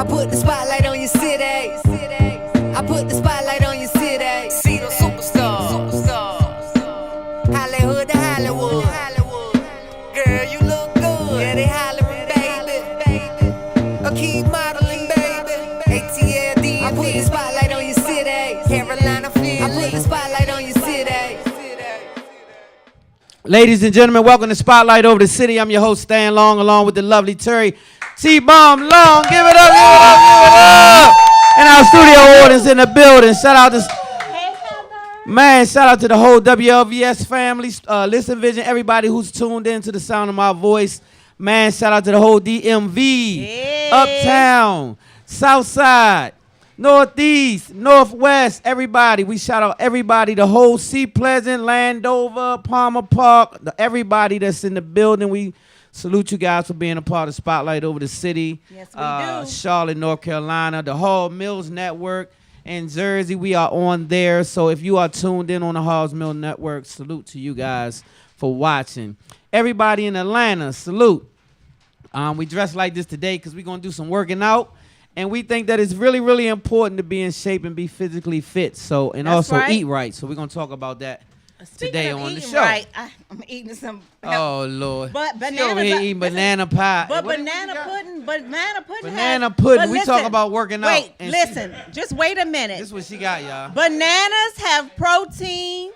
put the spotlight on your city. I put the spotlight on your city. See the superstars. Hollywood to Hollywood. Girl, you look good. Yeah, they hollering, baby. I keep modeling, baby. ATLD. I put the spotlight on your city. Carolina, Philly. I put the spotlight on your city. Ladies and gentlemen, welcome to Spotlight Over the City. I'm your host, Stan Long, along with the lovely Terry T-Bomb Long. Give it up, give it up, give it up. And our studio audience in the building. Shout out to, shout out to the whole WLVS family, Listen Vision, everybody who's tuned in to the sound of my voice. Man, shout out to the whole DMV, Uptown, Southside, Northeast, Northwest, everybody. We shout out everybody, the whole Sea Pleasant, Landover, Palmer Park, everybody that's in the building. We salute you guys for being a part of Spotlight Over the City. Yes, we do. Charlotte, North Carolina, the Hall Mills Network in Jersey. We are on there. So if you are tuned in on the Halls Mill Network, salute to you guys for watching. Everybody in Atlanta, salute. We dressed like this today because we're going to do some working out. And we think that it's really, really important to be in shape and be physically fit. So, and That's also right. eat right. So we're going to talk about that today on the show. Right, I'm eating some. Oh, Lord. But She banana. over here eating banana pie. But What banana pudding. Banana has, pudding. but We listen, talk about working out. Wait, and listen. Just wait a minute. This is what she got, y'all. Bananas have protein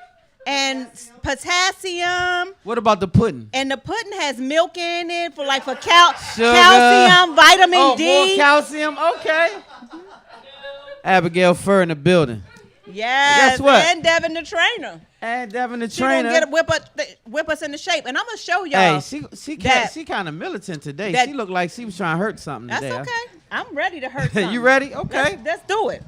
and potassium, What about the pudding? and the pudding has milk in it for Sugar. calcium, vitamin D. More calcium. Okay. Abigail Fur in the building. Yes, Guess what? and Devin the trainer. And Devin the She gonna trainer. whip us into shape, and I'm gonna show y'all. Hey, she that- kind of militant today. that- She looked like she was trying to hurt something That's today. okay. I'm ready to hurt something. You ready? Okay. Let's do it.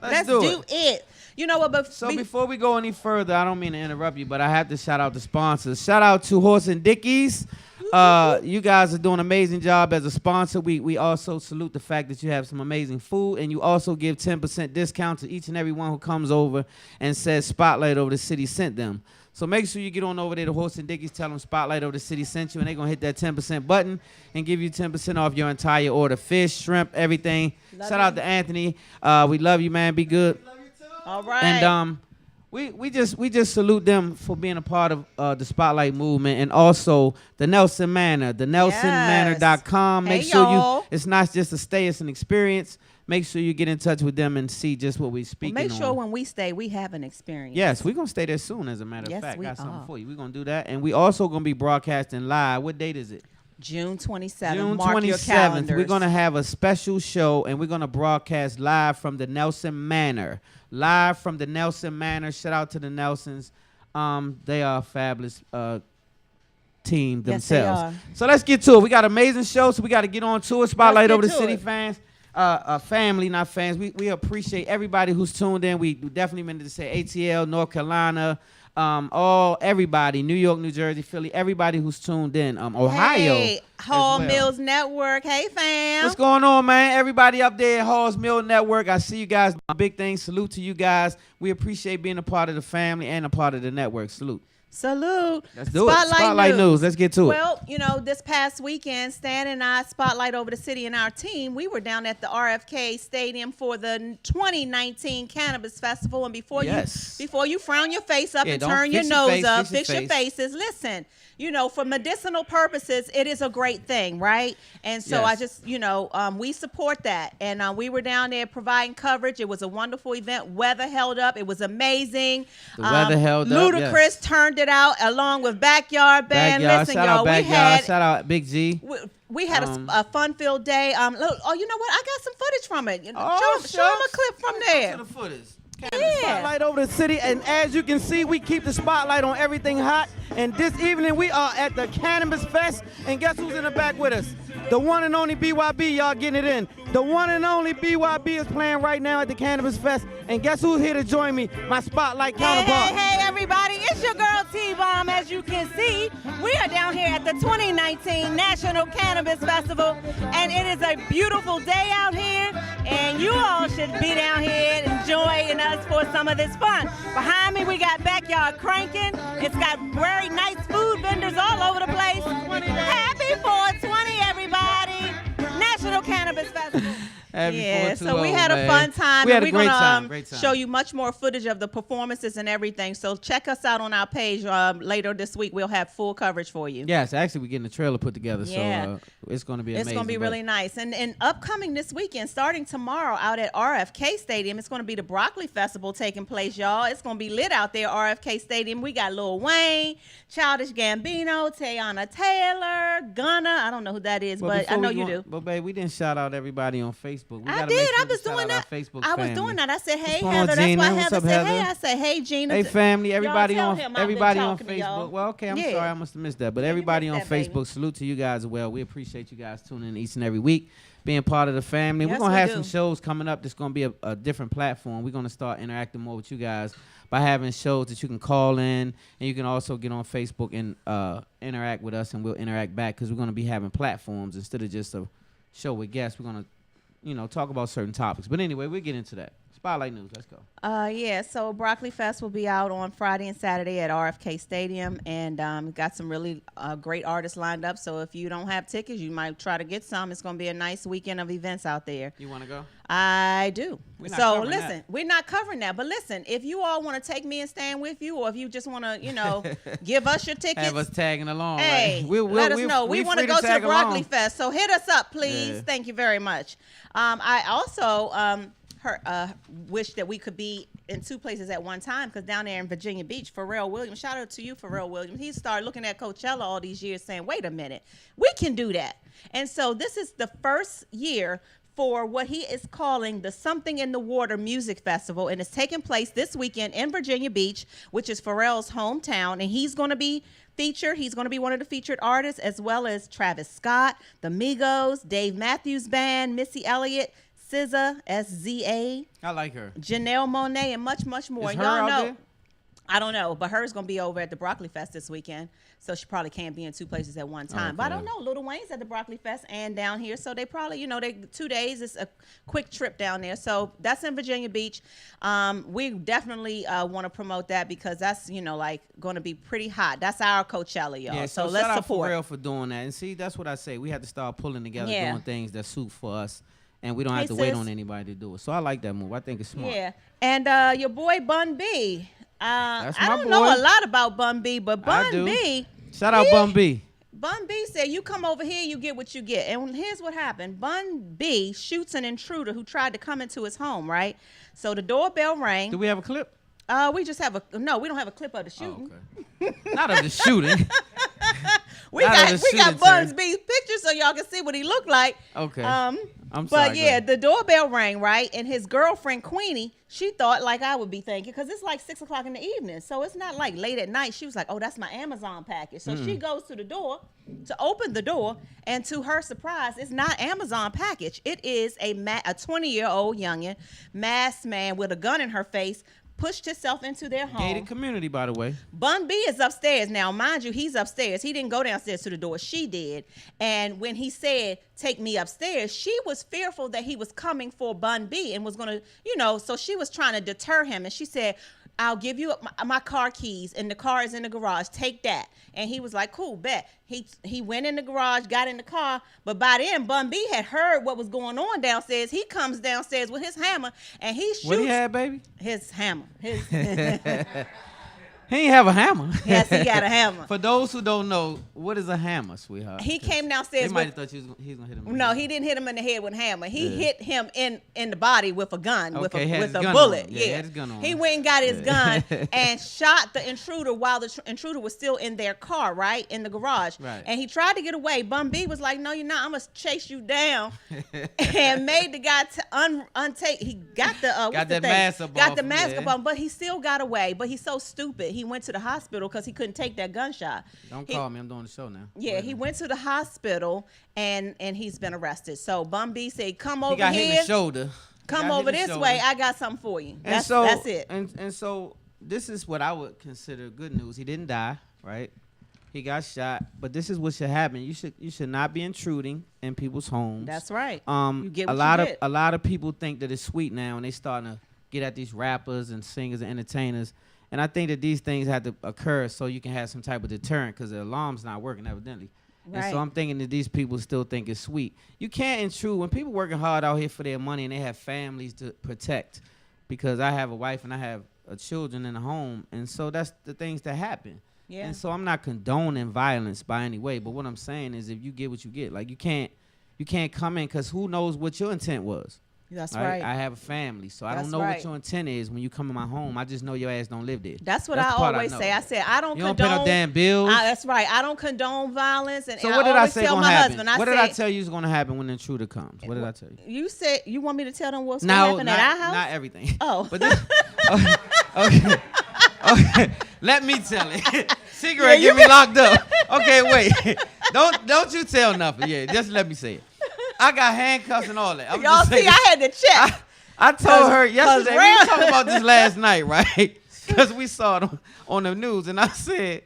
Let's do it. it. You know what? But So before we go any further, I don't mean to interrupt you, but I have to shout out the sponsors. Shout out to Horse and Dickies. You guys are doing an amazing job as a sponsor. We also salute the fact that you have some amazing food, and you also give 10% discount to each and every one who comes over and says Spotlight Over the City sent them. So make sure you get on over there to Horse and Dickies, tell them Spotlight Over the City sent you, and they're going to hit that 10% button and give you 10% off your entire order. Fish, shrimp, everything. Shout out to Anthony. We love you, man. Be good. all right. And we just salute them for being a part of the Spotlight movement, and also the Nelson Manor, the NelsonManor.com. Make Hey, sure y'all. it's not just a stay, it's an experience. Make sure you get in touch with them and see just what we're speaking Make sure on. when we stay, we have an experience. Yes, we're going to stay there soon, as a matter of Yes, fact. we Got something are. for you. We're going to do that. And we also going to be broadcasting live. What date is it? June 27th. June Mark 27th. your calendars. We're going to have a special show, and we're going to broadcast live from the Nelson Manor. Live from the Nelson Manor. Shout out to the Nelsons. They are a fabulous team Yes, they themselves. are. So let's get to it. We got an amazing show, so we got to get on to it. Spotlight Let's get Over the to City it. fans. Family, not fans. We appreciate everybody who's tuned in. We definitely meant to say ATL, North Carolina, everybody, New York, New Jersey, Philly, everybody who's tuned in. Ohio. Hey, Hall well. Mills Network. Hey, fam. What's going on, man? Everybody up there at Halls Mill Network. I see you guys. Big thing. Salute to you guys. We appreciate being a part of the family and a part of the network. Salute. Salute. Let's do it. Spotlight News. Let's get to it. Well, you know, this past weekend, Stan and I, Spotlight Over the City and our team, we were down at the RFK Stadium for the 2019 Cannabis Festival. And before you frown your face up and don't turn your fix your nose face, up, fix your fix your faces, listen, you know, for medicinal purposes, it is a great thing, right? And so Yes. I just, you know, we support that. And we were down there providing coverage. It was a wonderful event. Weather held up. It was amazing. The weather held up, Ludacris yes. turned it out along with Backyard Band. Backyard. Listen, Shout y'all, out Backyard. Shout out Big G. we had a fun-filled day. Look, oh, you know what? I got some footage from it. Oh, show 'em a clip from there. To the footers. Yeah. Spotlight Over the City, and as you can see, we keep the spotlight on everything hot. And this evening, we are at the Cannabis Fest, and guess who's in the back with us? The one and only BYB, y'all getting it in. The one and only BYB is playing right now at the Cannabis Fest, and guess who's here to join me? My spotlight counterpart. Hey, everybody, it's your girl T-Bomb. As you can see, we are down here at the 2019 National Cannabis Festival, and it is a beautiful day out here, and you all should be down here enjoying us for some of this fun. Behind me, we got Backyard Cranking. It's got very nice food vendors all over the place. Happy 420, everybody. National Cannabis Festival. Happy Yeah, 420, so we had a man. fun time. We had and a we're great gonna time. Great time. show you much more footage of the performances and everything. So check us out on our page later this week. We'll have full coverage for you. Yes, actually, we're getting the trailer put together, Yeah. so it's going to be amazing. It's going to be really nice. And upcoming this weekend, starting tomorrow out at RFK Stadium, it's going to be the Broccoli Festival taking place, y'all. It's going to be lit out there, RFK Stadium. We got Lil Wayne, Childish Gambino, Teyana Taylor, Gunna. I don't know who that is, but I know you do. But, babe, we didn't shout out everybody on Facebook. We I gotta make did. sure I we was shout doing out our that. Facebook I was family. doing that. I said, hey, What's going on, Heather. That's Gina? why What's Heather up, said, hey. Heather? I said, hey, Gina. Hey, family, everybody tell on him I've been everybody on talking to y'all. Facebook. Well, okay, I'm Yeah. sorry, I must have missed that. But Yeah, you everybody on missed that, Facebook, baby. salute to you guys as well. We appreciate you guys tuning in each and every week, being part of the family. Yes, We're gonna we have do. some shows coming up. That's gonna be a different platform. We're gonna start interacting more with you guys by having shows that you can call in, and you can also get on Facebook and interact with us, and we'll interact back because we're gonna be having platforms instead of just a show with guests. We're gonna, talk about certain topics. But anyway, we'll get into that. Spotlight News. Let's go. Yeah, so Broccoli Fest will be out on Friday and Saturday at RFK Stadium, and got some really great artists lined up. So if you don't have tickets, you might try to get some. It's going to be a nice weekend of events out there. You want to go? I do. We're not So covering listen, that. we're not covering that, but listen, if you all want to take me and stand with you, or if you just want to, give us your tickets. Have us tagging along. Hey, right? let us know. We want to go to the Broccoli Fest, so hit us up, please. Yeah. Thank you very much. I also wish that we could be in two places at one time, because down there in Virginia Beach, Pharrell Williams, shout out to you, Pharrell Williams, he started looking at Coachella all these years saying, wait a minute, we can do that. And so this is the first year for what he is calling the Something in the Water Music Festival, and it's taking place this weekend in Virginia Beach, which is Pharrell's hometown, and he's going to be featured. He's going to be one of the featured artists, as well as Travis Scott, the Migos, Dave Matthews Band, Missy Elliott, SZA, SZA, I like her. Janelle Monáe, and much, much more. Is And her y'all out know. there? I don't know, but hers going to be over at the Broccoli Fest this weekend, so she probably can't be in two places at one time. But I Okay. don't know. Lil Wayne's at the Broccoli Fest and down here, so they probably, they 2 days. It's a quick trip down there. So that's in Virginia Beach. We definitely want to promote that, because that's, going to be pretty hot. That's our Coachella, y'all. Yeah, so so let's shout out support. Pharrell for doing that. And see, that's what I say. We have to start pulling together, Yeah. doing things that suit for us, and we don't Hey, have to wait sis. on anybody to do it. So I like that move. I think it's smart. Yeah, and your boy Bun B. That's I my don't know boy. a lot about Bun B, but I Bun do. B. Shout out Bun B. Bun B said, you come over here, you get what you get. And here's what happened. Bun B shoots an intruder who tried to come into his home, right? So the doorbell rang. Do we have a clip? We just have no, we don't have a clip of the shooting. Oh, okay. Not of the shooting. We Not got of the shooting, Bun's Terry. B's picture so y'all can see what he looked like. Okay. I'm sorry, But go yeah, ahead. the doorbell rang, right? And his girlfriend Queenie, she thought like I would be thinking, because it's like 6 o'clock in the evening, so it's not like late at night. She was like, "Oh, that's my Amazon package." So she goes to the door to open the door, and to her surprise, it's not Amazon package. It is a 20-year-old youngin, masked man with a gun in her face, pushed himself into their home. Gated community, by the way. Bun B is upstairs. Now, mind you, he's upstairs. He didn't go downstairs to the door. She did. And when he said, take me upstairs, she was fearful that he was coming for Bun B and was going to, so she was trying to deter him. And she said, I'll give you my car keys, and the car is in the garage. Take that. And he was like, cool, bet. He went in the garage, got in the car, but by then Bun B had heard what was going on downstairs. He comes downstairs with his hammer, and he shoots What he had, baby? his hammer. He ain't have a hammer. Yes, he got a hammer. For those who don't know, what is a hammer, sweetheart? He came downstairs They might with have thought he was going to hit him. No, he didn't hit him in the head with a hammer. He hit him in the body with a gun, Okay, he had with his a gun bullet. on him. Yeah, he had his gun on He him. went and got his gun and shot the intruder while the intruder was still in their car, right, in the garage. Right. And he tried to get away. Bun B was like, "No, you're not. I'm gonna chase you down," and made the guy untake. He got the what's the that thing? mask up Got off the him, mask yeah. up on, but he still got away. But he's so stupid. He went to the hospital because he couldn't take that gunshot. Don't call me. I'm doing the show now. Yeah, he went to the hospital and he's been arrested. So Bun B said, "Come He over got hit in here. the shoulder. Come over this way. I got something for you." That's it. And so this is what I would consider good news. He didn't die, right? He got shot, but this is what should happen. You should not be intruding in people's homes. That's right. You get a what lot you of get. a lot of people think that it's sweet now, and they starting to get at these rappers and singers and entertainers. And I think that these things have to occur so you can have some type of deterrent, because the alarm's not working evidently. And so I'm thinking that these people still think it's sweet. You can't intrude. When people working hard out here for their money and they have families to protect, because I have a wife and I have children in the home, and so that's the things that happen. Yeah. And so I'm not condoning violence by any way, but what I'm saying is if you get what you get, like you can't come in because who knows what your intent was. That's right. I have a family, so I don't know what your intent is when you come in my home. I just know your ass don't live there. That's what I always say. I said I don't condone. You don't pay no damn bills. That's right. I don't condone violence. And so what did I say tell gonna my happen? What did I tell you is going to happen when the intruder comes? What did I tell you? You said you want me to tell them what's going to happen at our house? Not everything. Oh. But this, okay. Let me tell it. Cigarette get me locked up. Okay, wait. Don't you tell nothing. Yeah, just let me say it. I got handcuffs and all that. Y'all see, I had to check. I told her yesterday, we were talking about this last night, right? Because we saw it on the news, and I said,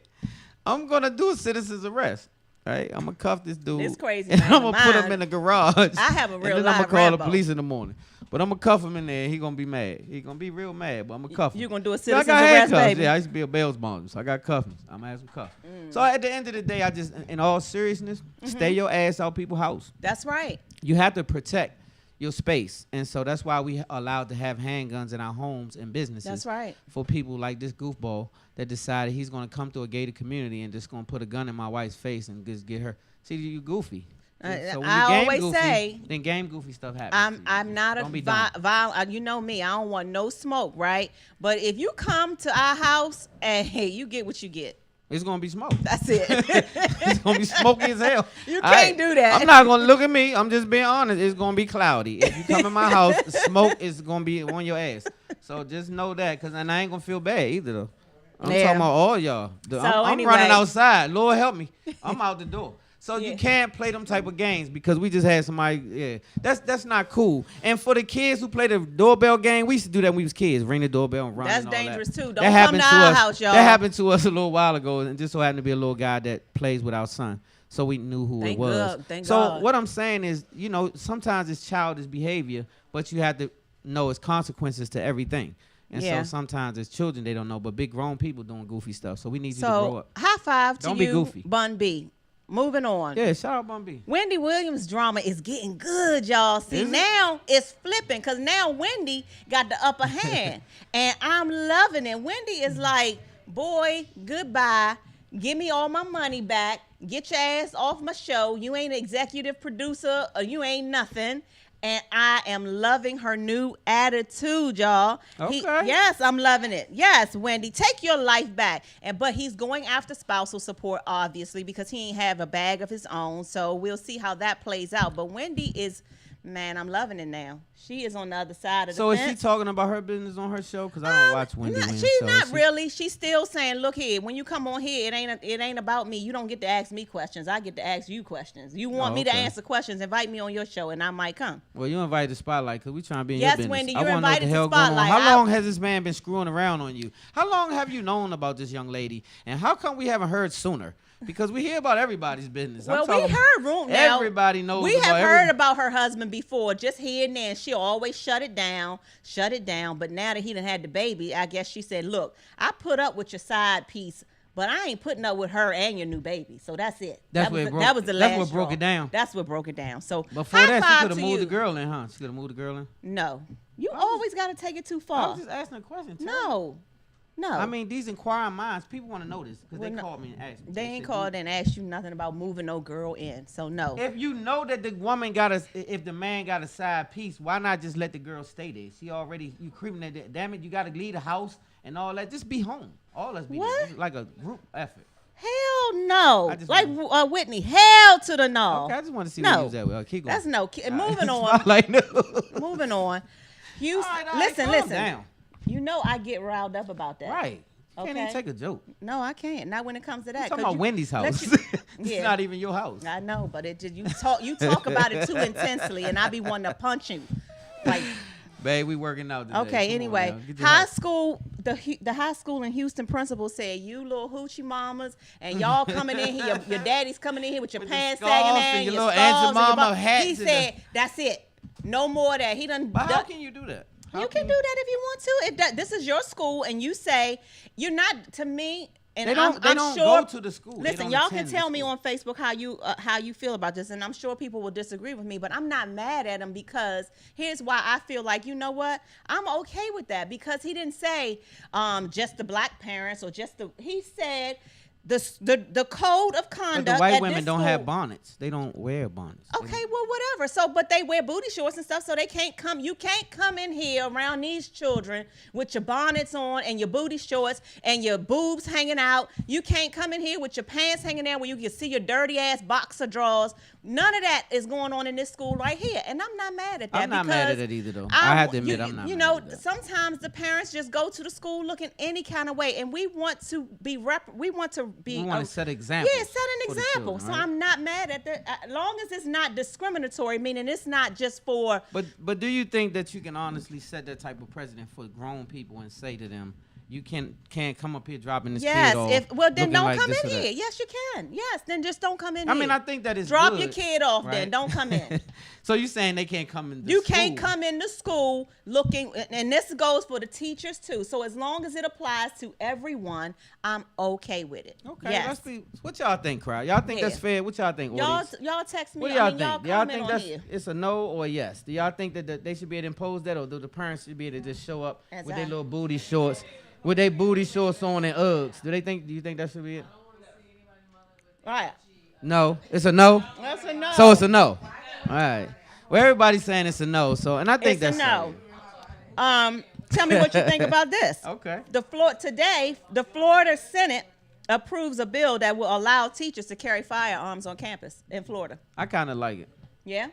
I'm going to do a citizen's arrest, right? I'm going to cuff this dude. It's crazy, and man. I'm going to put him in the garage. I have a real and then live I'm going to call the Rambo. police in the morning. But I'm going to cuff him in there, and he going to be mad. He going to be real mad, but I'm going to cuff him. You going to do a I citizen's got arrest, handcuffs. baby? Yeah, I used to be a bails bond, so I got cuffs. I'm going to have some cuffs. So at the end of the day, I just, in all seriousness, stay your ass out people's house. That's right. You have to protect your space, and so that's why we allowed to have handguns in our homes and businesses. That's right. For people like this goofball that decided he's going to come to a gated community and just going to put a gun in my wife's face and just get her. See, you goofy. So when I you always goofy, say, then game goofy stuff happens. I'm not a violent. You know me. I don't want no smoke, right? But if you come to our house and hey, you get what you get. It's going to be smoke. That's it. It's going to be smoky as hell. You can't do that. I'm not going to look at me. I'm just being honest. It's going to be cloudy. If you come in my house, smoke is going to be on your ass. So just know that, and I ain't going to feel bad either, though. I'm talking about all y'all. I'm running outside. Lord help me. I'm out the door. So you can't play them type of games because we just had somebody. Yeah, that's not cool. And for the kids who play the doorbell game, we used to do that when we was kids. Ring the doorbell and run. That's and all dangerous that. too. Don't come to our house, y'all. That happened to us a little while ago, and just so happened to be a little guy that plays with our son. So we knew who it was. Thank so God. What I'm saying is, sometimes it's childish behavior, but you have to know it's consequences to everything. And so sometimes as children they don't know, but big grown people doing goofy stuff. So we need you to grow up. High five to don't you, be goofy. Bun B. Moving on. Yeah, shout out Bun B. Wendy Williams' drama is getting good, y'all. See, now it's flipping because now Wendy got the upper hand. And I'm loving it. Wendy is like, boy, goodbye. Give me all my money back. Get your ass off my show. You ain't an executive producer or you ain't nothing. And I am loving her new attitude, y'all. Okay. Yes, I'm loving it. Yes, Wendy, take your life back. But he's going after spousal support, obviously, because he ain't have a bag of his own. So we'll see how that plays out. But Wendy is, man, I'm loving it now. She is on the other side of the fence. So is she talking about her business on her show? Because I don't watch Wendy Williams' She's show. not really. She's still saying, look here, when you come on here, it ain't about me. You don't get to ask me questions. I get to ask you questions. You want me to answer questions, invite me on your show, and I might come. Well, you invited the Spotlight because we trying to be in your business. Yes, Wendy, I you're wanna know what the invited to hell going on. Spotlight. How long has this man been screwing around on you? How long have you known about this young lady? And how come we haven't heard sooner? Because we hear about everybody's business. Well, we heard room now. Everybody knows. We have heard about her husband before, just here and there. She'll always shut it down. But now that he done had the baby, I guess she said, look, I put up with your side piece, but I ain't putting up with her and your new baby. So that's it. That was the last That's what broke it down. That's what broke it down. So before that, she could have moved the girl in, huh? She could have moved the girl in? No. You always got to take it too far. I was just asking a question. No. I mean, these inquiring minds, people want to know this because they called me and asked me. They ain't called and asked you nothing about moving no girl in. So no. If you know that the man got a side piece, why not just let the girl stay there? You creeping at that. Damn it, you got to leave the house and all that. Just be home. All us be there. It's like a group effort. Hell no. Like Whitney, hell to the no. Okay, I just want to see what you was at with. Keep going. That's no. Moving on. Like no. Moving on. Houston, listen. Down. You know I get riled up about that. Right. You can't even take a joke. No, I can't. Not when it comes to that. You're talking about Wendy's house. It's not even your house. I know, but it just you talk about it too intensely, and I be wanting to punch you. Like, babe, we working out today. Okay, anyway, high school, the high school in Houston principal said, you little hoochie mamas, and y'all coming in here, your daddy's coming in here with your pants sagging and your little Aunt Mama hats. He said, that's it. No more of that. He done. But how can you do that? You can do that if you want to. This is your school, and you say you're not. To me, And they don't sure, go to the school. Listen, y'all can tell me on Facebook how you feel about this, and I'm sure people will disagree with me, but I'm not mad at him because here's why I feel like, you know what, I'm okay with that, because he didn't say just the black parents or he said the code of conduct. But the white at women this don't school, have bonnets. They don't wear bonnets. Okay, well, whatever. So, but they wear booty shorts and stuff, so they can't come. You can't come in here around these children with your bonnets on and your booty shorts and your boobs hanging out. You can't come in here with your pants hanging out where you can see your dirty ass boxer drawers. None of that is going on in this school right here, and I'm not mad at that. I'm not mad at it either, though. I have to admit, I'm not. You mad know, at that. sometimes the parents just go to the school looking any kind of way, and we want to We want to set examples. Yeah, set an example. So I'm not mad at that, as long as it's not discriminatory, meaning it's not just for. But do you think that you can honestly set that type of precedent for grown people and say to them, you can't come up here dropping this kid off? Yes, then don't like come this in or that? here. Yes, you can. Yes, then just don't come in I here. mean, I think that is Drop good, your kid off, right? then don't come in. So you saying they can't come in? You can't come into school looking, and this goes for the teachers too. So as long as it applies to everyone, I'm okay with it. Okay, yes. let's see. What y'all think, crowd? Y'all think that's fair? What y'all think, audience? Y'all text me. What do y'all y'all think? Do y'all comment think on here. it's a no or a yes? Do y'all think that they should be able to impose that, or do the parents should be able to just show up with their little booty shorts? With their booty shorts on and Uggs. Do you think that should be it? Right. No. It's a no? That's a no. So it's a no. All right. Well, everybody's saying it's a no, so and I think it's that's a no. Tell me what you think about this. Okay. Today, the Florida Senate approves a bill that will allow teachers to carry firearms on campus in Florida. I kind of like it. Yeah?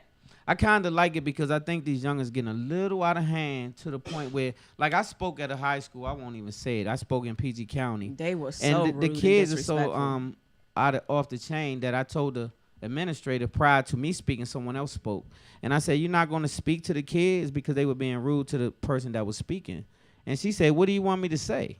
I kind of like it because I think these youngins getting a little out of hand to the point where, like, I spoke at a high school. I won't even say it. I spoke in PG County. They were so and the rude kids and are so off the chain that I told the administrator prior to me speaking, someone else spoke, and I said, "You're not going to speak to the kids because they were being rude to the person that was speaking." And she said, "What do you want me to say?"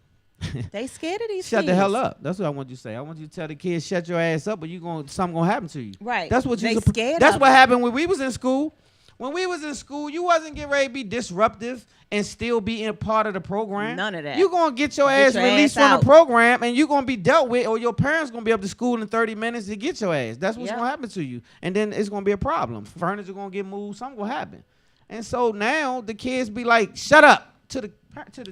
They scared of these Shut kids. the hell up. That's what I want you to say. I want you to tell the kids, shut your ass up, or something gonna happen to you. Right. That's what they scared. That's of what them. happened when we was in school. When we was in school, you wasn't getting ready to be disruptive and still be in part of the program. None of that. You gonna get your ass released from the program, and you gonna be dealt with, or your parents gonna be up to school in 30 minutes to get your ass. That's what's gonna happen to you, and then it's gonna be a problem. Furniture gonna get moved. Something gonna happen, and so now the kids be like, "Shut up" to the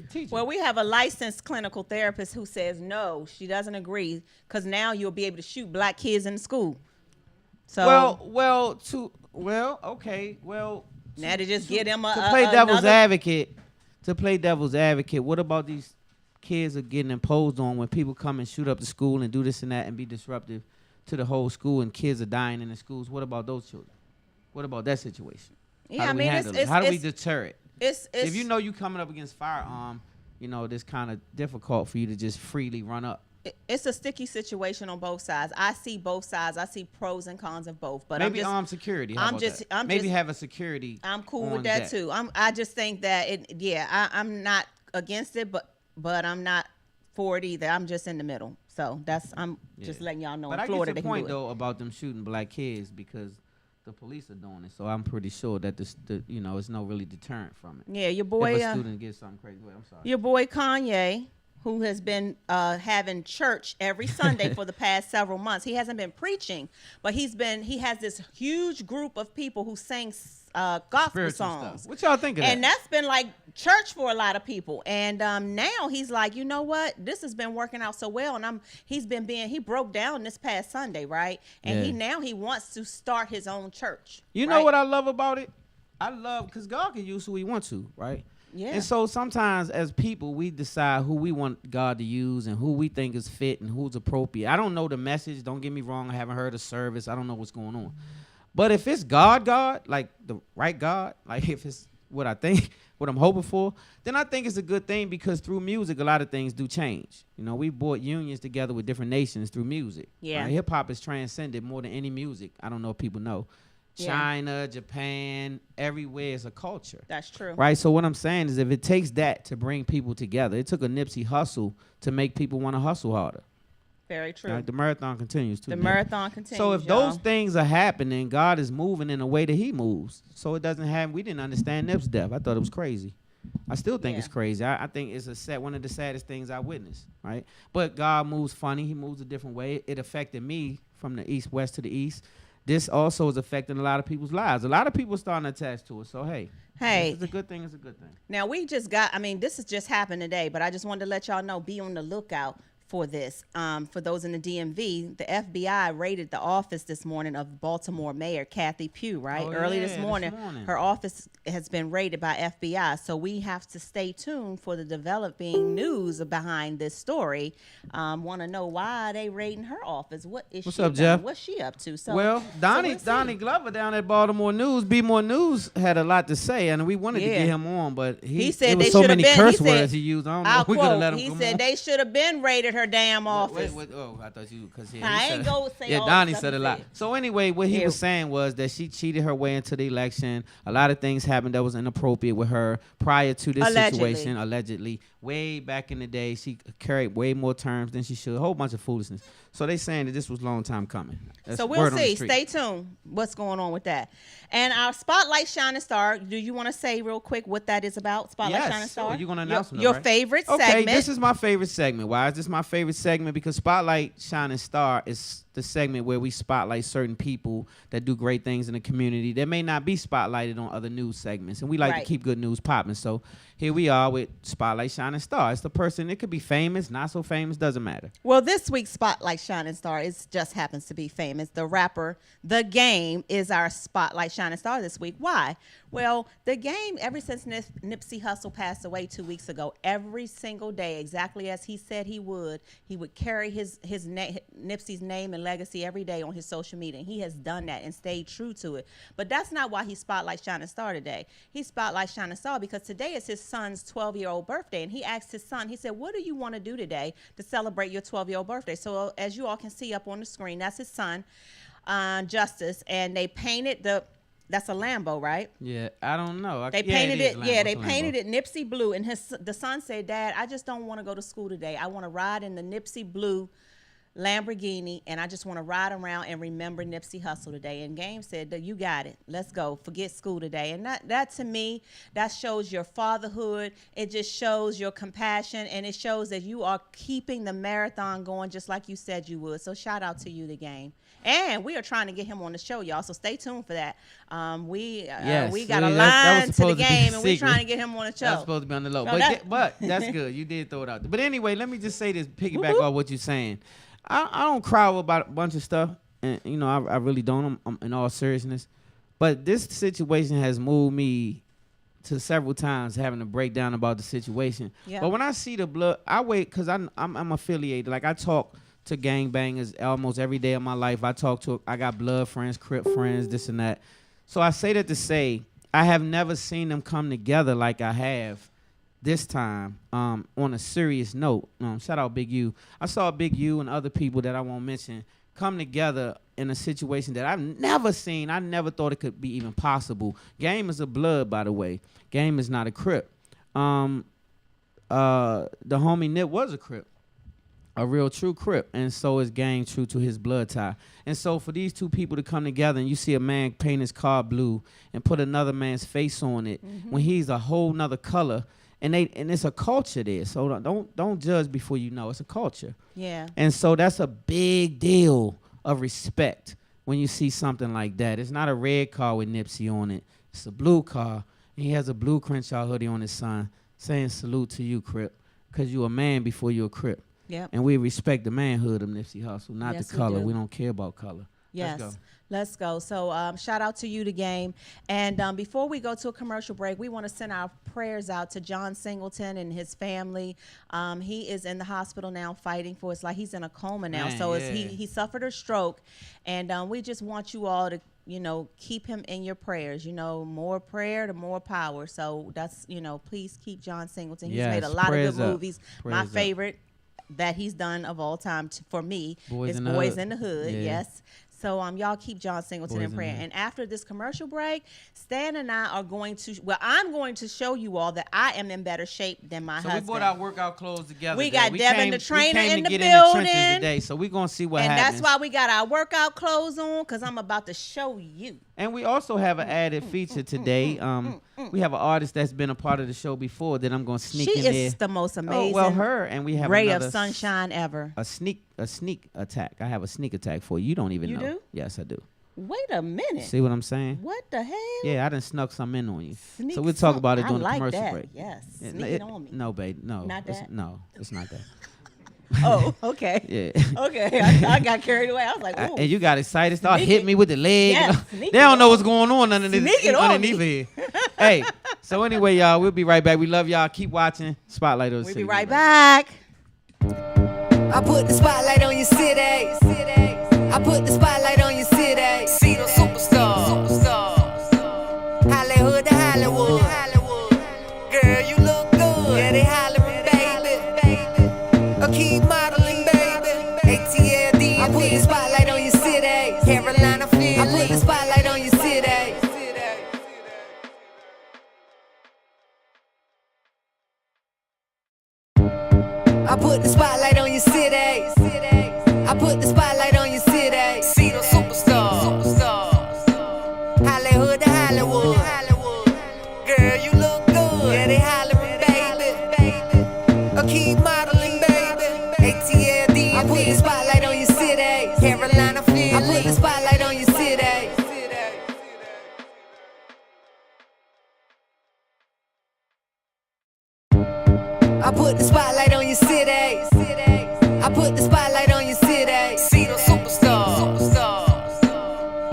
teacher. Well, we have a licensed clinical therapist who says no, she doesn't agree, because now you'll be able to shoot black kids in the school. So okay. Now to just get them to play devil's advocate. To play devil's advocate, what about these kids are getting imposed on when people come and shoot up the school and do this and that and be disruptive to the whole school, and kids are dying in the schools? What about those children? What about that situation? Yeah, How do we handle it? How do we deter it? It's if you know you coming up against firearm, it's kind of difficult for you to just freely run up. It's a sticky situation on both sides. I see both sides. I see pros and cons of both. But maybe armed security. Maybe have a security. I'm cool with that too. I just think that I'm not against it, but I'm not for it either. I'm just in the middle. So I'm just letting y'all know. But in Florida, I get your point though about them shooting black kids because the police are doing it. So I'm pretty sure that it's no really deterrent from it. Yeah, your boy. If a student gets something crazy, I'm sorry. Your boy Kanye, who has been having church every Sunday for the past several months. He hasn't been preaching, but he has this huge group of people who sing gospel Spiritual songs. Stuff. What y'all think of that? And that's been like church for a lot of people. And now he's like, you know what? This has been working out so well. And he broke down this past Sunday, right? And he wants to start his own church. You know what I love about it? I love, because God can use who he wants to, right? Yeah. And so sometimes as people, we decide who we want God to use and who we think is fit and who's appropriate. I don't know the message. Don't get me wrong. I haven't heard a service. I don't know what's going on. But if it's God, like the right God, like if it's what I think, what I'm hoping for, then I think it's a good thing, because through music, a lot of things do change. We brought unions together with different nations through music. Yeah. Right? Hip hop is transcended more than any music. I don't know if people know. China, Japan, everywhere is a culture. That's true. Right? So what I'm saying is, if it takes that to bring people together, it took a Nipsey Hussle to make people want to hustle harder. Very true. Right? The marathon continues too. The marathon continues. So if those things are happening, God is moving in a way that he moves. So it doesn't happen. We didn't understand Nip's death. I thought it was crazy. I still think it's crazy. I think it's one of the saddest things I witnessed, right? But God moves funny. He moves a different way. It affected me from the east, west to the east. This also is affecting a lot of people's lives. A lot of people starting to attach to it. So, hey, it's a good thing. It's a good thing. Now, this has just happened today, but I just wanted to let y'all know, be on the lookout for this. For those in the DMV, the FBI raided the office this morning of Baltimore Mayor Kathy Pugh, right? Early this morning, her office has been raided by FBI. So we have to stay tuned for the developing news behind this story. Want to know why they raiding her office? What's up, Jeff? What's she up to? So, well, Donnie Glover down at Baltimore News, Be More News, had a lot to say, and we wanted to get him on, but he said there was so many curse words he used. I don't know if we could have let him come on. He said they should have been raided her damn office. I thought you, because I ain't go say all Donnie said a lot. So anyway, what he was saying was that she cheated her way into the election. A lot of things happened that was inappropriate with her prior to this situation. Allegedly, way back in the day, she carried way more terms than she should. A whole bunch of foolishness. So they saying that this was a long time coming. That's so we'll see. Stay tuned. What's going on with that? And our Spotlight Shining Star. Do you want to say real quick what that is about? Spotlight Shining Star. You're gonna announce your favorite segment. Okay, this is my favorite segment. Why is this my favorite segment? Because Spotlight Shining Star is the segment where we spotlight certain people that do great things in the community that may not be spotlighted on other news segments, and we like to keep good news popping. So here we are with Spotlight Shining Star. It's the person. It could be famous, not so famous, doesn't matter. Well, this week's Spotlight Shining Star just happens to be famous. The rapper The Game is our Spotlight Shining Star this week. Why? Well, The Game, ever since Nipsey Hussle passed away 2 weeks ago, every single day, exactly as he said he would carry Nipsey's name and legacy every day on his social media. And he has done that and stayed true to it. But that's not why he Spotlight Shining Star today. He Spotlight Shining Star because today is his son's 12-year-old birthday. And he asked his son, he said, what do you want to do today to celebrate your 12-year-old birthday? So as you all can see up on the screen, that's his son, Justice. And they painted that's a Lambo, right? Yeah, I don't know. They painted it. Yeah, they painted it Nipsey blue. And the son said, Dad, I just don't want to go to school today. I want to ride in the Nipsey blue Lamborghini, and I just want to ride around and remember Nipsey Hussle today. And Game said, you got it. Let's go. Forget school today. And that to me, that shows your fatherhood. It just shows your compassion, and it shows that you are keeping the marathon going just like you said you would. So shout out to you, The Game. And we are trying to get him on the show, y'all. So stay tuned for that. We got a line to The Game, and we're trying to get him on the show. That's supposed to be on the low. But that's good. You did throw it out there. But anyway, let me just say this, piggyback on what you're saying. I don't cry about a bunch of stuff, and I really don't. I'm in all seriousness, but this situation has moved me to several times having to break down about the situation. Yeah. But when I see the blood, I wait because I'm affiliated. Like I talk to gangbangers almost every day of my life. I got blood friends, Crip friends, this and that. So I say that to say I have never seen them come together like I have this time, on a serious note. Shout out Big U. I saw Big U and other people that I won't mention come together in a situation that I've never seen. I never thought it could be even possible. Game is a blood, by the way. Game is not a Crip. The homie Nip was a Crip, a real true Crip, and so is Game true to his blood tie. And so for these two people to come together and you see a man paint his car blue and put another man's face on it when he's a whole nother color. And it's a culture there, so don't judge before you know. It's a culture. Yeah. And so that's a big deal of respect when you see something like that. It's not a red car with Nipsey on it. It's a blue car. And he has a blue Crenshaw hoodie on his son saying salute to you, Crip, because you a man before you a Crip. Yep. And we respect the manhood of Nipsey Hussle, not the color. We don't care about color. Yes. Let's go. So shout out to you, The Game. And before we go to a commercial break, we want to send our prayers out to John Singleton and his family. He is in the hospital now fighting for his life. He's in a coma now. He suffered a stroke. And we just want you all to, keep him in your prayers. More prayer to more power. So that's, please keep John Singleton. He's made a lot of good movies. My favorite that he's done of all time for me is Boys in the Hood. Yeah. Yes. So y'all keep John Singleton in prayer. And after this commercial break, Stan and I are I'm going to show you all that I am in better shape than my husband. So we bought our workout clothes together. We got Devin the trainer in the building today. So we're going to see what happens. And that's why we got our workout clothes on, because I'm about to show you And we also have an added feature today. We have an artist that's been a part of the show before that I'm going to sneak in there. She is the most amazing her, and we have ray of sunshine ever. A sneak attack. I have a sneak attack for you. You don't even know. You do? Yes, I do. Wait a minute. See what I'm saying? What the hell? Yeah, I done snuck something in on you. Sneak so we'll talk about it during the commercial that. break. Yes, Yeah, sneak it on me. No, babe, no. Not that? No, it's not that. Oh, okay. Yeah. Okay, I got carried away. I was like, ooh. And you got excited, start hitting me with the leg. Yes, they don't know what's going on underneath here. Hey, so anyway, y'all, we'll be right back. We love y'all. Keep watching Spotlight on the City. We'll be right back. I put the spotlight on your city. I put the spotlight on your city. See the superstars. Hollywood to Hollywood. Girl, you look good. Yeah, they hollering, baby. I keep modeling, baby. ATLD. I put the spotlight on your city. Carolina, Philly. I put the spotlight on your city. I put the spotlight on your city. I put the spotlight on your city. See the superstars. Hollywood to Hollywood. Girl, you look good. Yeah, they hollering, baby. I keep modeling, baby. ATLD. I put the spotlight on your city. Carolina, Philly. I put the spotlight on your city. I put the spotlight on your city. I put the spotlight on your city. See the superstars.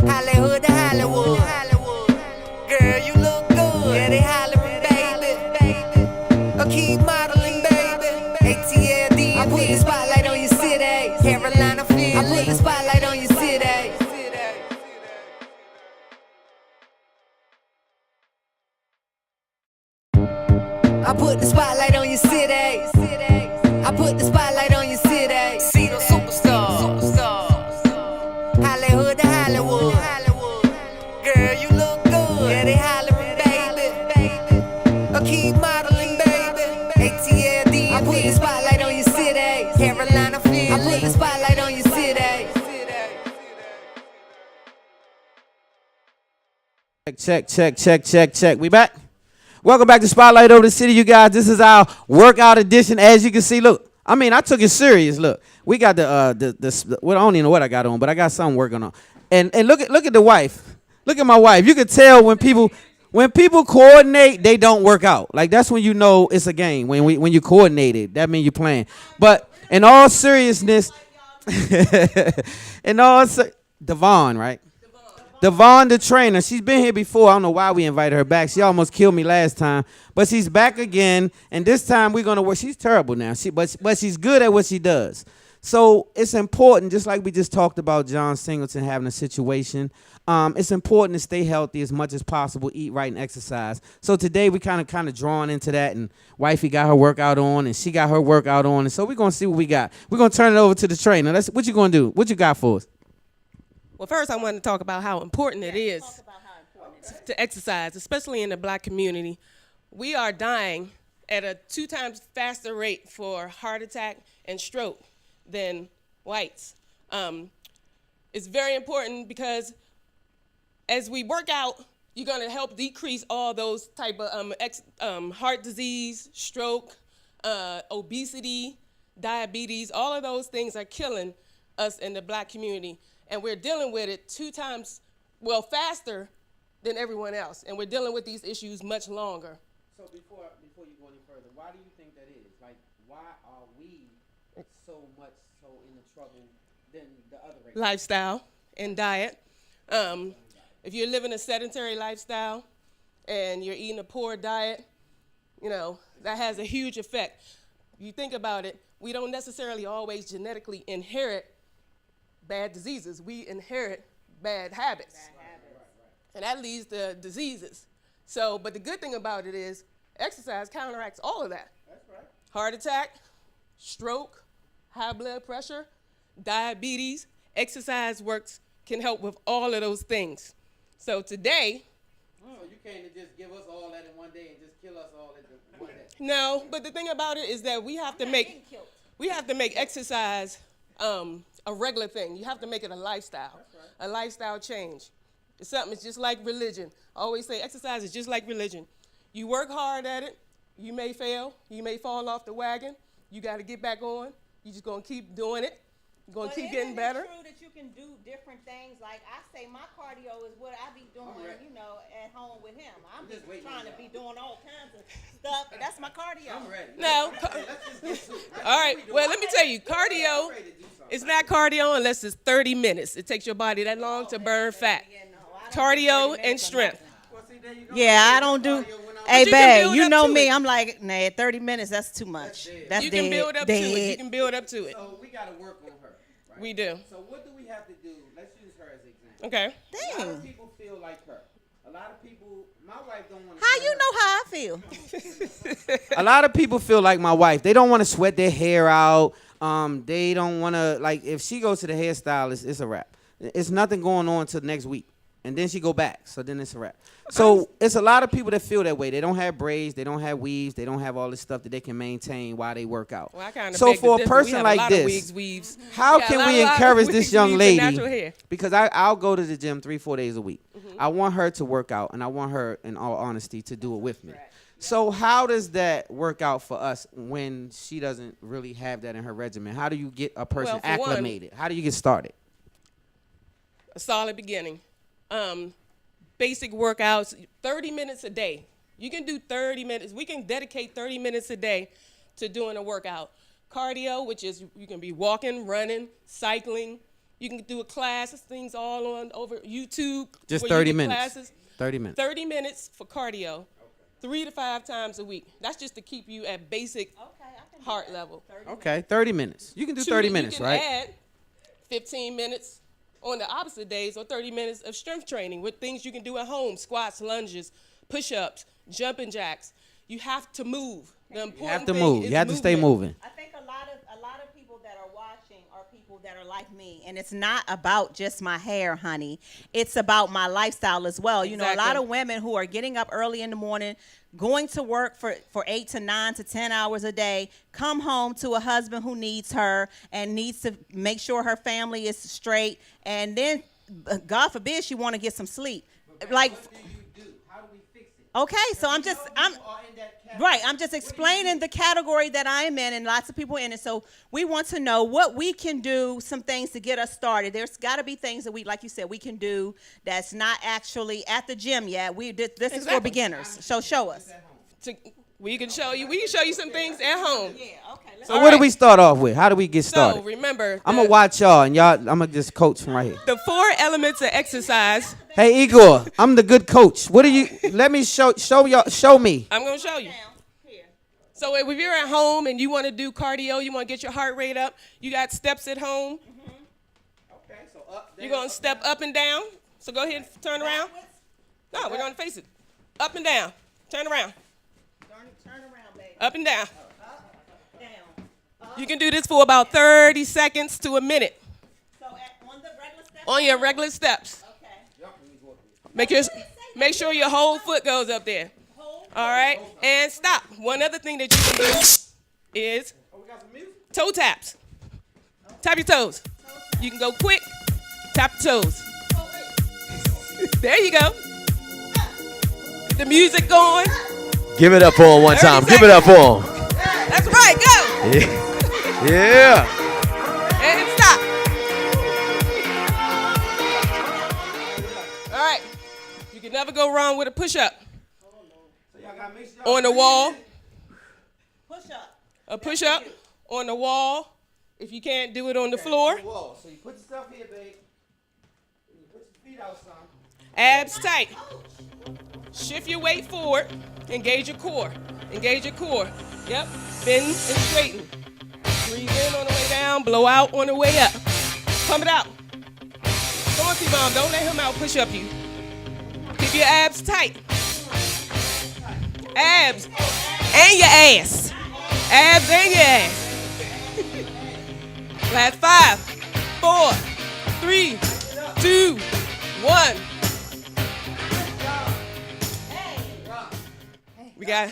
Hollywood to Hollywood. Girl, you look good. Yeah, they hollering, baby. I keep modeling, baby. ATLD. I put the spotlight on your city. Carolina, Philly. I put the spotlight on your city. I put the spotlight on your city. I put the spotlight on your city. See the superstars. Hollywood to Hollywood. Girl, you look good. Yeah, they hollering, baby. I keep modeling, baby. ATLD. I put the spotlight on your city. Carolina, Philly. I put the spotlight on your city. Check. We back. Welcome back to Spotlight Over the City, you guys. This is our workout edition. As you can see, look, I mean, I took it serious. Look, we got well, I don't even know what I got on, but I got something working on. And look at the wife. Look at my wife. You can tell when people coordinate, they don't work out. Like, that's when you know it's a game. When you coordinate it, that means you're playing. But in all seriousness, Devon, right? Devon, the trainer, she's been here before. I don't know why we invited her back. She almost killed me last time. But she's back again, and this time we're going to work. She's terrible now, but she's good at what she does. So it's important, just like we just talked about John Singleton having a situation, it's important to stay healthy as much as possible, eat right, and exercise. So today we kind of drawn into that, and wifey got her workout on, and she got her workout on, and so we're going to see what we got. We're going to turn it over to the trainer. What you going to do? What you got for us? Well, first I want to talk about how important it is to exercise, especially in the black community. We are dying at a 2 times faster rate for heart attack and stroke than whites. It's very important because as we work out, you're going to help decrease all those type of heart disease, stroke, obesity, diabetes. All of those things are killing us in the black community. And we're dealing with it 2 times, faster than everyone else. And we're dealing with these issues much longer. So before you go any further, why do you think that is? Like, why are we so much in the trouble than the other races? Lifestyle and diet. If you're living a sedentary lifestyle and you're eating a poor diet, that has a huge effect. You think about it, we don't necessarily always genetically inherit bad diseases. We inherit bad habits. And that leads to diseases. So, but the good thing about it is exercise counteracts all of that. That's right. Heart attack, stroke, high blood pressure, diabetes, exercise can help with all of those things. So today. So you can't just give us all that in one day and just kill us all in one day. No, but the thing about it is that we have to make exercise a regular thing. You have to make it a lifestyle, a lifestyle change. It's something, it's just like religion. I always say exercise is just like religion. You work hard at it, you may fail, you may fall off the wagon, you got to get back on. You're just going to keep doing it. You're going to keep getting better. Isn't it true that you can do different things? Like I say, my cardio is what I be doing, at home with him. I'm just trying to be doing all kinds of stuff. That's my cardio. I'm ready. No. All right. Well, let me tell you, cardio is not cardio unless it's 30 minutes. It takes your body that long to burn fat. Cardio and strength. Yeah, I don't do. Hey, babe, you know me. I'm like, nah, 30 minutes, that's too much. That's you can build up to it. You can build up to it. So we got to work on her. Right? We do. So what do we have to do? Let's use her as an example. Okay. A lot of people feel like her. A lot of people, my wife don't want to. How you know how I feel? A lot of people feel like my wife. They don't want to sweat their hair out. They don't want to, like, if she goes to the hairstylist, it's a wrap. It's nothing going on until next week. And then she go back. So then it's a wrap. So it's a lot of people that feel that way. They don't have braids. They don't have weaves. They don't have all this stuff that they can maintain while they work out. Well, I kinda so for a person like this, how can we encourage this young lady? Because I'll go to the gym 3-4 days a week. I want her to work out, and I want her, in all honesty, to do it with me. So how does that work out for us when she doesn't really have that in her regimen? How do you get a person acclimated? How do you get started? A solid beginning. Basic workouts, 30 minutes a day. You can do 30 minutes. We can dedicate 30 minutes a day to doing a workout. Cardio, which is you can be walking, running, cycling. You can do a class, things all on over YouTube. Just 30 minutes. Classes. 30 minutes. 30 minutes for cardio, 3 to 5 times a week. That's just to keep you at basic heart level. Okay, 30 minutes. You can do 30 minutes, right? You can add 15 minutes on the opposite days, or 30 minutes of strength training with things you can do at home: squats, lunges, push-ups, jumping jacks. You have to move. The important You have to move. You have to stay moving. I think a lot of people that are watching are people that are like me, and it's not about just my hair, honey. It's about my lifestyle as well. You know, a lot of women who are getting up early in the morning, going to work for 8 to 9 to 10 hours a day, come home to a husband who needs her and needs to make sure her family is straight, and then, God forbid, she want to get some sleep. Like, what do you do? How do we fix it? Okay, so I'm just explaining the category that I'm in, and lots of people in it. So we want to know what we can do, some things to get us started. There's got to be things that we, like you said, we can do that's not actually at the gym yet. This is for beginners. So show us. We can show you some things at home. Yeah, okay. So what do we start off with? How do we get started? So remember, I'm gonna watch y'all, and I'm gonna just coach from right here. The 4 elements of exercise. Hey Igor, I'm the good coach. What do you? Let me show y'all. Show me. I'm gonna show you. So if you're at home and you want to do cardio, you want to get your heart rate up, you got steps at home. Okay, so up. You're gonna step up and down. So go ahead and turn around. No, we're gonna face it. Up and down. Turn around. Turn around, baby. Up and down. Down. You can do this for about 30 seconds to a minute. So on the regular steps? On your regular steps. Okay. Make sure your whole foot goes up there. All right, and stop. One other thing that you can do is toe taps. Tap your toes. You can go quick. Tap your toes. There you go. Get the music going. Give it up for him one time. Give it up for him. That's right. Go. Yeah. And stop. All right. You can never go wrong with a push-up. On the wall. A push-up on the wall. If you can't do it on the floor. So you put yourself here, babe. You put your feet out some. Abs tight. Shift your weight forward. Engage your core. Engage your core. Yep. Bend and straighten. Breathe in on the way down. Blow out on the way up. Pump it out. Come on, T-Bomb. Don't let him out push up you. Keep your abs tight. Abs and your ass. Abs and your ass. Last 5, 4, 3, 2, 1. We got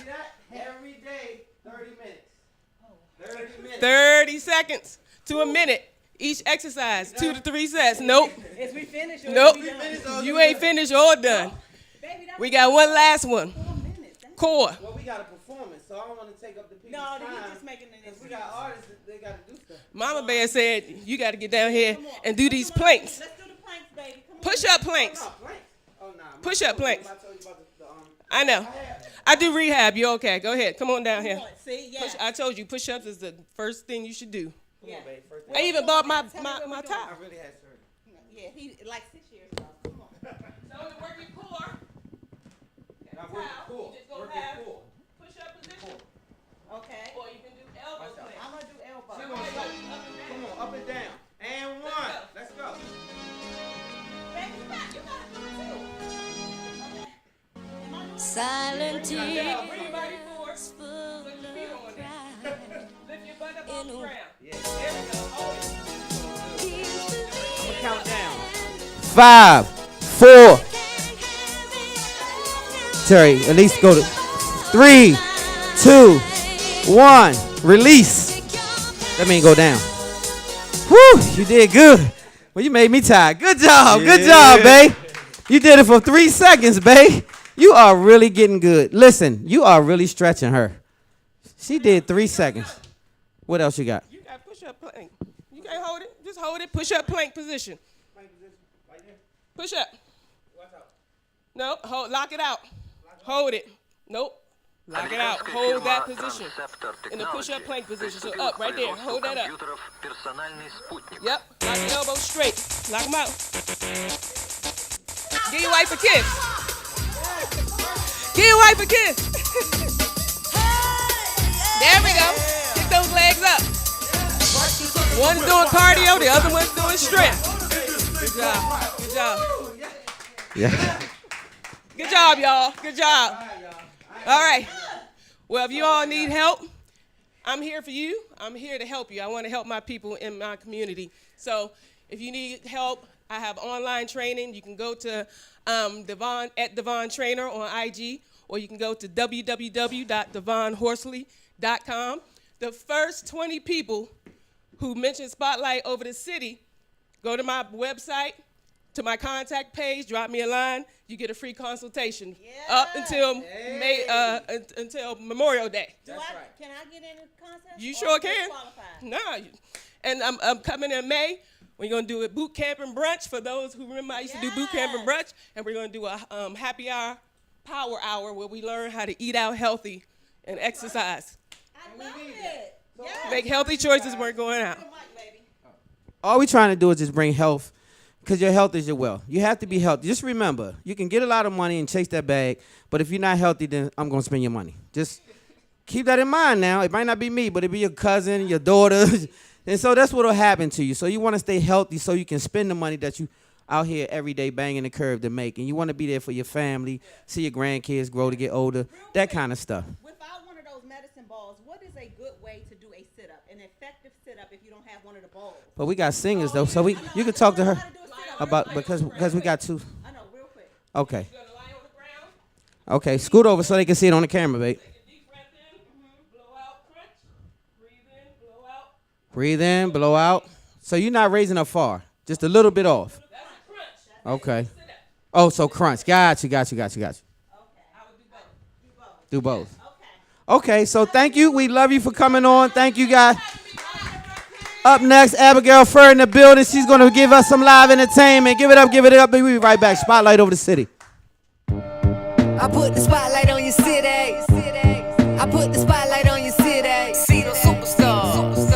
every day 30 minutes. 30 minutes. 30 seconds to a minute. Each exercise, 2 to 3 sets. Nope. Is we finished? Nope. You ain't finished or done. We got one last one. Core. Well, we got a performance, so I don't want to take up the people's time. No, he's just making an We got artists that they got to do stuff. Mama Bear said you got to get down here and do these planks. Let's do the planks, baby. Come on. Push-up planks. Oh, nah. Push-up planks. I told you about the I know. I do rehab. You okay? Go ahead. Come on down here. See, yeah. I told you push-ups is the first thing you should do. Yeah. I even bought my tie. I really had surgery. Yeah, he like 6 years ago. Come on. So to work your core, Now, work it cool. you just gonna Work have it cool. push-up position, Okay. or you can do elbow planks. I'm gonna do elbow. Come on, up and down. And one. Let's go. Baby, stop. You gotta do it too. Silent Bring your tears body forward. full Put your feet on of there. pride. Lift your butt up off the ground. Yeah. There we go. Hold it. Count down. 5, 4. Terry, at least go to 3, 2, 1. Release. That mean go down. Whew, you did good. Well, you made me tired. Good job. Good job, babe. You did it for 3 seconds, babe. You are really getting good. Listen, you are really stretching her. She did 3 seconds. What else you got? You got push-up plank. You can't hold it. Just hold it. Push-up plank position. Push up. Nope. Hold. Lock it out. Hold it. Nope. Lock it out. Hold that position. In the push-up plank position. So up, right there. Hold that up. Yep. Lock your elbows straight. Lock them out. Give your wife a kiss. Give your wife a kiss. There we go. Get those legs up. One's doing cardio, the other one's doing strength. Good job. Good job. Yeah. Good job, y'all. Good job. All right. Well, if you all need help, I'm here for you. I'm here to help you. I want to help my people in my community. So if you need help, I have online training. You can go to Devon at Devon Trainer on IG, or you can go to www.devonhorsley.com. The first 20 people who mention Spotlight over the city, go to my website, to my contact page, drop me a line. You get a free consultation up until until Memorial Day. Can I get in the contest? You sure can. Nah. And I'm coming in May. We're going to do a boot camp and brunch. For those who remember, I used to do boot camp and brunch. And we're going to do a happy hour, power hour, where we learn how to eat out healthy and exercise. I love it. Make healthy choices when we're going out. All we're trying to do is just bring health, because your health is your wealth. You have to be healthy. Just remember, you can get a lot of money and chase that bag, but if you're not healthy, then I'm going to spend your money. Just keep that in mind now. It might not be me, but it'll be your cousin, your daughter. And so that's what will happen to you. So you want to stay healthy so you can spend the money that you out here every day banging the curve to make. And you want to be there for your family, see your grandkids grow to get older, that kind of stuff. Without one of those medicine balls, what is a good way to do a sit-up, an effective sit-up if you don't have one of the balls? But we got singers, though, so you can talk to her about, because we got two. I know, real quick. Okay. Okay, scoot over so they can see it on the camera, babe. Breathe in, blow out. So you're not raising up far, just a little bit off. Okay. Oh, so crunch. Got you. Do both. Okay, so thank you. We love you for coming on. Thank you, guys. Up next, Abigail Fur in the building. She's going to give us some live entertainment. Give it up. We'll be right back. Spotlight over the city. I put the spotlight on your city. I put the spotlight on your city. See the superstars.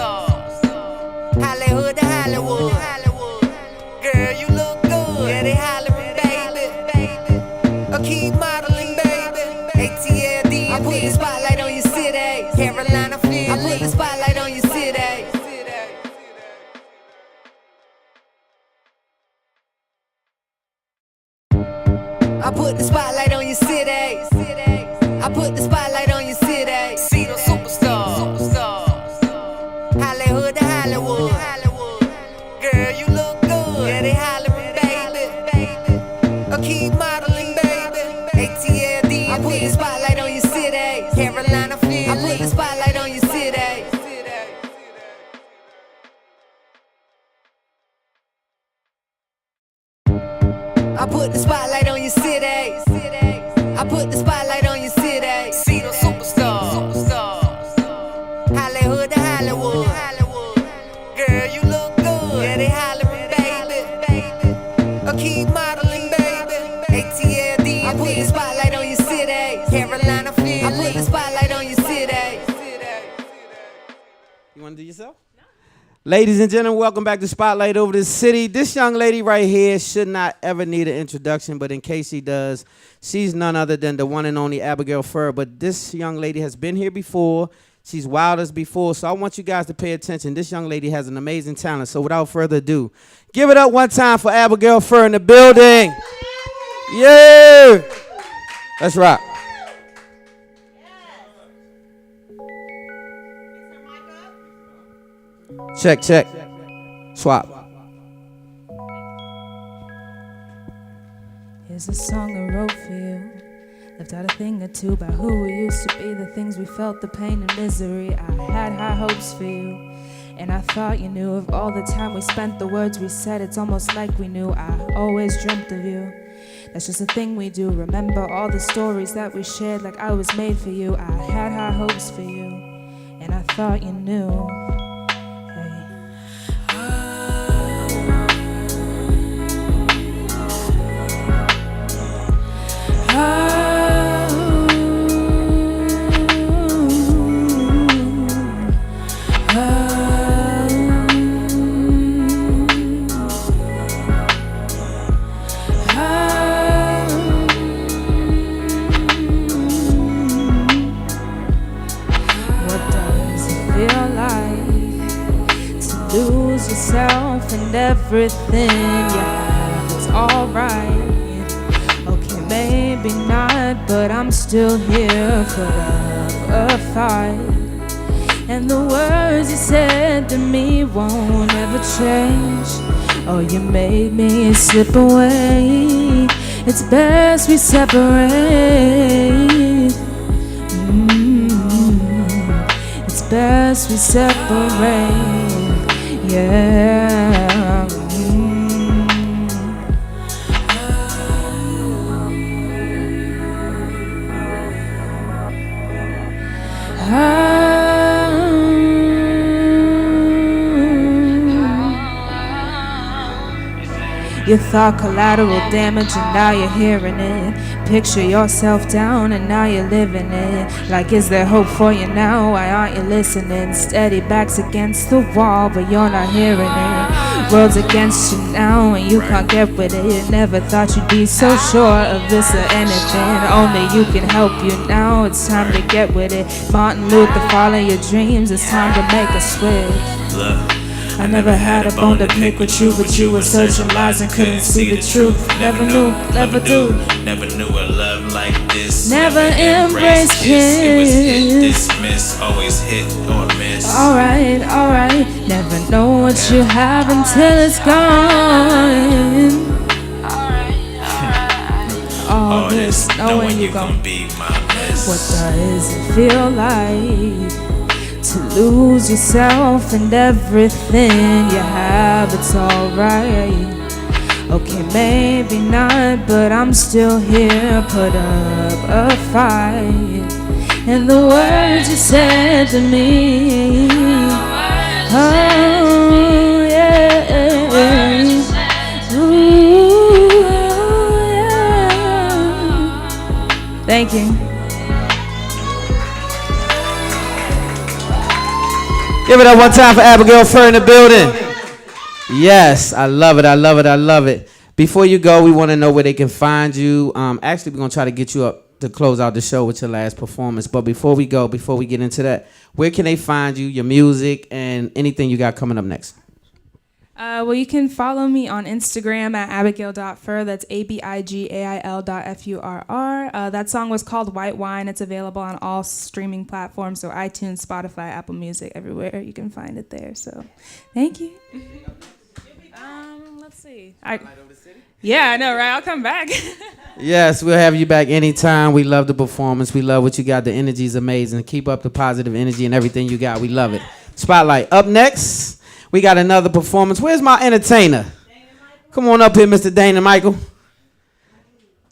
Hollywood to Hollywood. Girl, you look good. Yeah, they hollering, baby. Keep modeling, baby. ATLD. I put the spotlight on your city. Carolina, Philly. I put the spotlight on your city. I put the spotlight on your city. I put the spotlight on your city. See the superstars. Hollywood to Hollywood. Girl, you look good. Yeah, they hollering, baby. Keep modeling, baby. ATLD. I put the spotlight on your city. Carolina, Philly. I put the spotlight on your city. I put the spotlight on your city. See the superstars. Hollywood to Hollywood. Girl, you look good. Yeah, they hollering, baby. I keep modeling, baby. ATLD. I put the spotlight on your city. Carolina, Philly. I put the spotlight on your city. You want to do yourself? Ladies and gentlemen, welcome back to Spotlight Over the City. This young lady right here should not ever need an introduction, but in case she does, she's none other than the one and only Abigail Furr. But this young lady has been here before. She's wild as before, so I want you guys to pay attention. This young lady has an amazing talent, so without further ado, give it up one time for Abigail Furr in the building. Yeah! Let's rock. Check, check. Swap. Here's a song I wrote for you. Left out a thing or two about who we used to be, the things we felt, the pain and misery. I had high hopes for you, and I thought you knew of all the time we spent, the words we said. It's almost like we knew. I always dreamt of you. That's just a thing we do. Remember all the stories that we shared, like I was made for you. I had high hopes for you, and I thought you knew. Lose yourself and everything you have, it's alright. Okay, maybe not, but I'm still here for a fight. And the words you said to me won't ever change. Oh, you made me slip away. It's best we separate. It's best we separate. Yeah. You thought collateral damage and now you're hearing it. Picture yourself down and now you're living it. Like, is there hope for you now? Why aren't you listening? Steady backs against the wall, but you're not hearing it. World's against you now and you can't get with it. Never thought you'd be so sure of this or anything. Only you can help you now. It's time to get with it. Martin Luther, follow your dreams. It's time to make a switch. Look, I never had a bone to pick with you, but you were searching lies and couldn't see the truth. Never knew, never do. Never knew a love like this. Never embraced kiss. It was hit, kiss. dismiss, always hit or miss. Alright, alright. Never know what you have until it's gone. All this knowing you gon' be my bliss. What does it feel like to lose yourself and everything you have? It's alright. Okay, maybe not, but I'm still here. Put up a fight. And the words you said to me, oh yeah, ooh, yeah. Thank you. Give it up one time for Abigail Furr in the building. Yes, I love it, I love it, I love it. Before you go, we want to know where they can find you. Actually, we're going to try to get you up to close out the show with your last performance. But before we go, before we get into that, where can they find you, your music, and anything you got coming up next? Well, you can follow me on Instagram at abigail.furr. That's abigail.furr. That song was called White Wine. It's available on all streaming platforms, so iTunes, Spotify, Apple Music, everywhere. You can find it there. So thank you. Let's see. Yeah, I know, right? I'll come back. Yes, we'll have you back anytime. We love the performance. We love what you got. The energy is amazing. Keep up the positive energy and everything you got. We love it. Spotlight. Up next, we got another performance. Where's my entertainer? Come on up here, Mr. Dana Michael.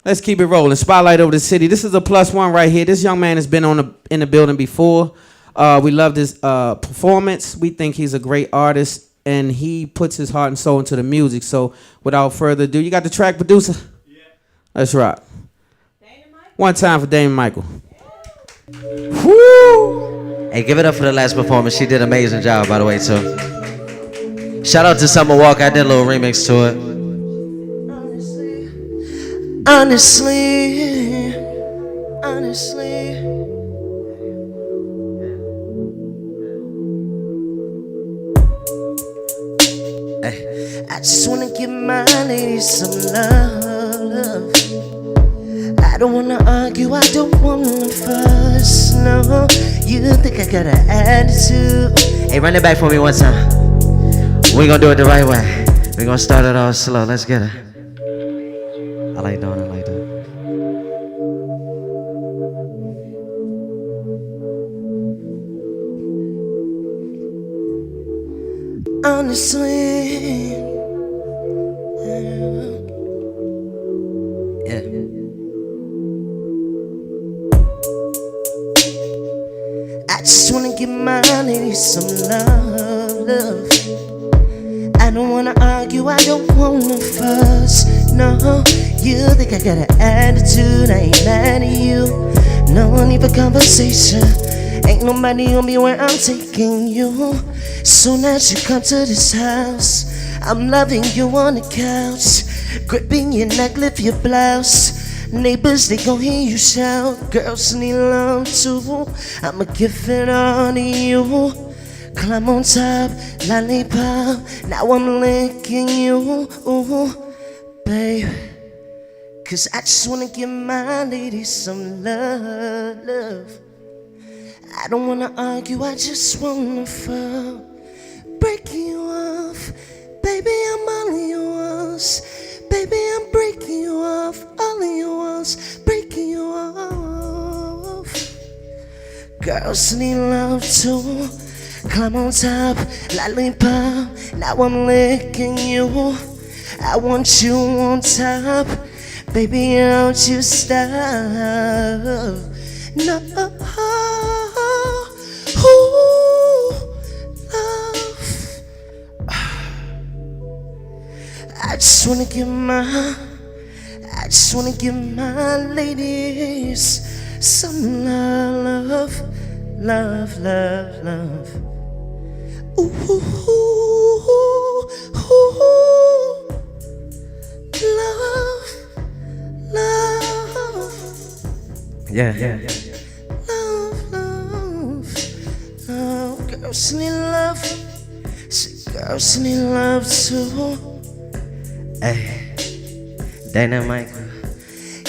Let's keep it rolling. Spotlight over the city. This is a +1 right here. This young man has been in the building before. We love his performance. We think he's a great artist, and he puts his heart and soul into the music. So without further ado, you got the track, producer? Yeah. Let's rock. One time for Dame Michael. Woo! Hey, give it up for the last performance. She did an amazing job, by the way, too. Shout out to Summer Walker. I did a little remix to it. Honestly, hey, I just wanna give my lady some love. I don't wanna argue, I don't wanna fuss, no. You think I got an attitude? Hey, run it back for me one time. We gonna do it the right way. We gonna start it all slow. Let's get it. I like that. Honestly, yeah. I just wanna give my lady some love. I don't wanna argue, I don't wanna fuss, no. You think I got an attitude, I ain't mad at you. No need for conversation. Ain't nobody gonna be where I'm taking you. Soon as you come to this house, I'm loving you on the couch, gripping your neck, lift your blouse. Neighbors, they gon' hear you shout. Girls need love too. I'ma give it all to you. Climb on top, lollipop. Now I'm licking you, babe. Cause I just wanna give my lady some love. I don't wanna argue, I just wanna fuck. Break you off, baby, I'm all you want. Baby, I'm breaking you off, all you want, breaking you off. Girls need love too. Climb on top, lollipop. Now I'm licking you. I want you on top. Baby, don't you stop. No, ooh, love. I just wanna give my ladies some love. Ooh, love. Yeah. Love. Girls need love. Girls need love too. Hey, Dana Michael.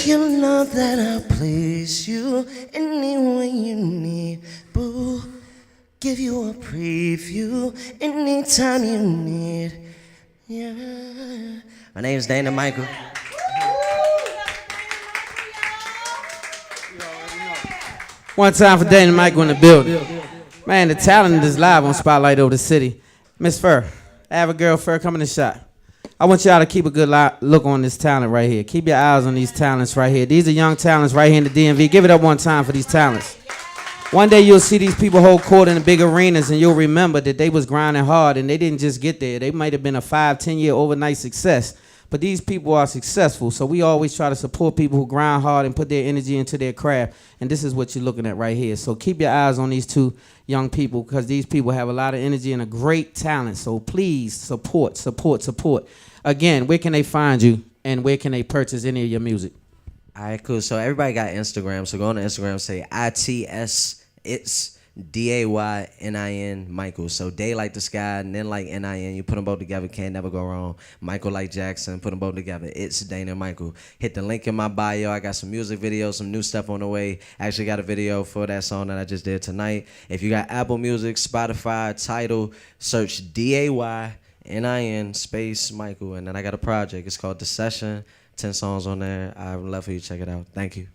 You know that I'll please you any way you need, boo. Give you a preview anytime you need. Yeah. My name's Dana Michael. One time for Dana Michael in the building. Man, the talent is live on Spotlight over the city. Miss Fur, Avergirl Fur, come in the shot. I want y'all to keep a good look on this talent right here. Keep your eyes on these talents right here. These are young talents right here in the DMV. Give it up one time for these talents. One day you'll see these people hold court in the big arenas, and you'll remember that they was grinding hard, and they didn't just get there. They might have been a 5-10 year overnight success, but these people are successful. So we always try to support people who grind hard and put their energy into their craft, and this is what you're looking at right here. So keep your eyes on these two young people, because these people have a lot of energy and a great talent. So please support. Again, where can they find you, and where can they purchase any of your music? All right, cool. So everybody got Instagram. So go on to Instagram, say ITS, it's DAYNIN Michael. So day like the sky, and then like NIN. You put them both together, can't never go wrong. Michael like Jackson, put them both together. It's Dana Michael. Hit the link in my bio. I got some music videos, some new stuff on the way. Actually got a video for that song that I just did tonight. If you got Apple Music, Spotify, Tidal, search DAYNIN space Michael. And then I got a project. It's called The Session. 10 songs on there. I would love for you to check it out. Thank you.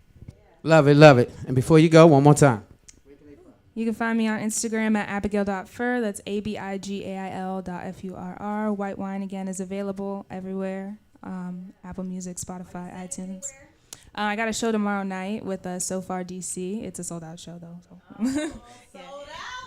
Love it. And before you go, one more time. You can find me on Instagram at abigail.fur. That's ABIGAIL.FURR. White Wine, again, is available everywhere. Apple Music, Spotify, iTunes. I got a show tomorrow night with So Far DC. It's a sold out show though. So.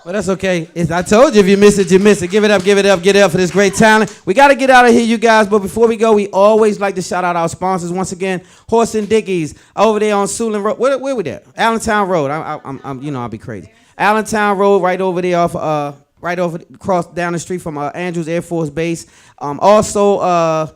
Well, that's okay. I told you if you miss it, you miss it. Give it up, give it up, get it up for this great talent. We got to get out of here, you guys. But before we go, we always like to shout out our sponsors. Once again, Horse and Dickies over there on Sulin Road. Where we there? Allentown Road. I'm I'll be crazy. Allentown Road, right over there off right over across down the street from Andrews Air Force Base. Also,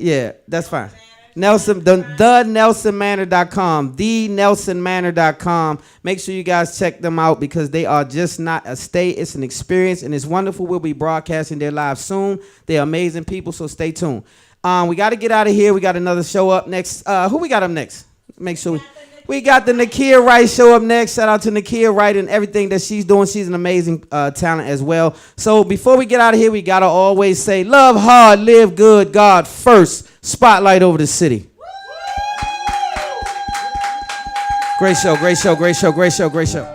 yeah, that's fine. Nelson, the NelsonManor.com, thenelsonmanor.com. Make sure you guys check them out because they are just not a stay. It's an experience, and it's wonderful. We'll be broadcasting their live soon. They're amazing people, so stay tuned. We got to get out of here. We got another show up next. Who we got up next? Make sure we got the Nakia Wright show up next. Shout out to Nakia Wright and everything that she's doing. She's an amazing talent as well. So before we get out of here, we got to always say, love hard, live good, God first. Spotlight over the city. Great show, great show, great show, great show, great show.